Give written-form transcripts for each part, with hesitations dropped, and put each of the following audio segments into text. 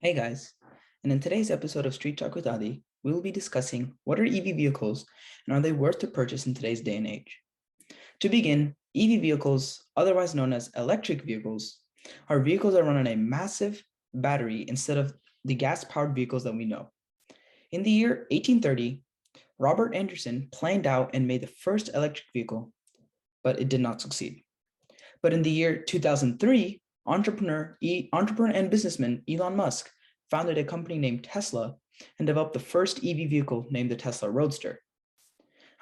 Hey guys, and in today's episode of Street Talk with Adi, we will be discussing what are EV vehicles and are they worth to purchase in today's day and age. To begin, EV vehicles, otherwise known as electric vehicles, are vehicles that run on a massive battery instead of the gas-powered vehicles that we know. In the year 1830, Robert Anderson planned out and made the first electric vehicle, but it did not succeed. But in the year 2003, entrepreneur and businessman Elon Musk founded a company named Tesla and developed the first EV vehicle named the Tesla Roadster.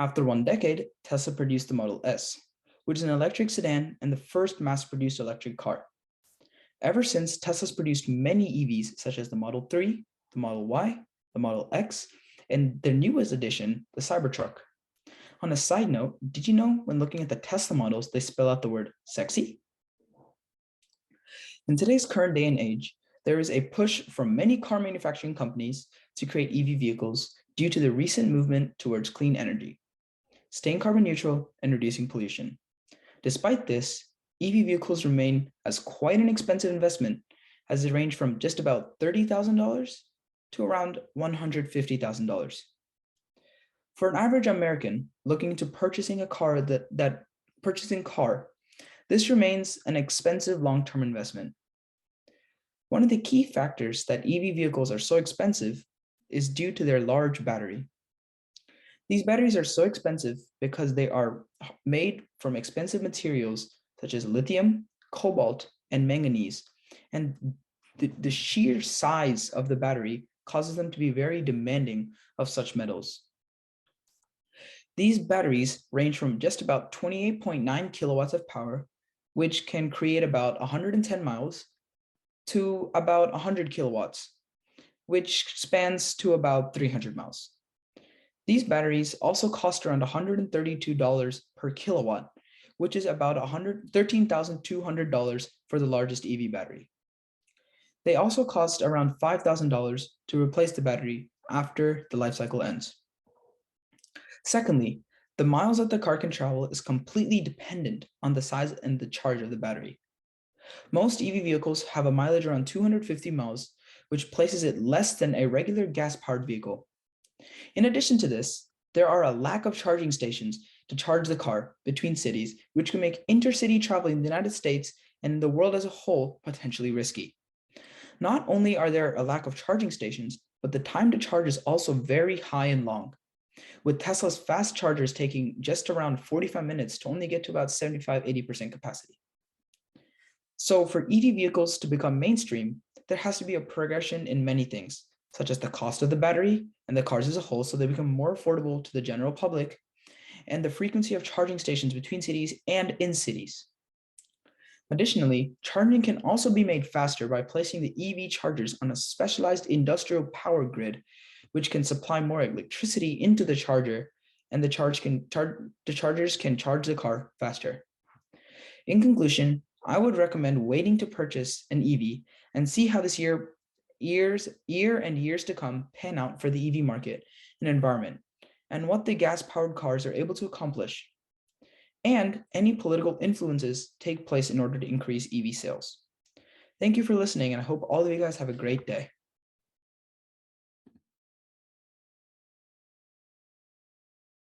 After 1 decade, Tesla produced the Model S, which is an electric sedan and the first mass-produced electric car. Ever since, Tesla's produced many EVs such as the Model 3, the Model Y, the Model X, and their newest addition, the Cybertruck. On a side note, did you know when looking at the Tesla models, they spell out the word sexy? In today's current day and age, there is a push from many car manufacturing companies to create EV vehicles due to the recent movement towards clean energy, staying carbon neutral and reducing pollution. Despite this, EV vehicles remain as quite an expensive investment as they range from just about $30,000 to around $150,000. For an average American looking into purchasing a car this remains an expensive long-term investment. One of the key factors that EV vehicles are so expensive is due to their large battery. These batteries are so expensive because they are made from expensive materials such as lithium, cobalt, and manganese, and the sheer size of the battery causes them to be very demanding of such metals. These batteries range from just about 28.9 kilowatts of power, which can create about 110 miles, to about 100 kilowatts, which spans to about 300 miles. These batteries also cost around $132 per kilowatt, which is about $13,200 for the largest EV battery. They also cost around $5,000 to replace the battery after the life cycle ends. Secondly, the miles that the car can travel is completely dependent on the size and the charge of the battery. Most EV vehicles have a mileage around 250 miles, which places it less than a regular gas-powered vehicle. In addition to this, there are a lack of charging stations to charge the car between cities, which can make intercity travel in the United States and the world as a whole potentially risky. Not only are there a lack of charging stations, but the time to charge is also very high and long, with Tesla's fast chargers taking just around 45 minutes to only get to about 75–80% capacity. So for EV vehicles to become mainstream, there has to be a progression in many things, such as the cost of the battery and the cars as a whole, so they become more affordable to the general public, and the frequency of charging stations between cities and in cities. Additionally, charging can also be made faster by placing the EV chargers on a specialized industrial power grid, which can supply more electricity into the charger, and the chargers can charge the car faster. In conclusion, I would recommend waiting to purchase an EV and see how this year and years to come pan out for the EV market and environment, and what the gas-powered cars are able to accomplish, and any political influences take place in order to increase EV sales. Thank you for listening, and I hope all of you guys have a great day.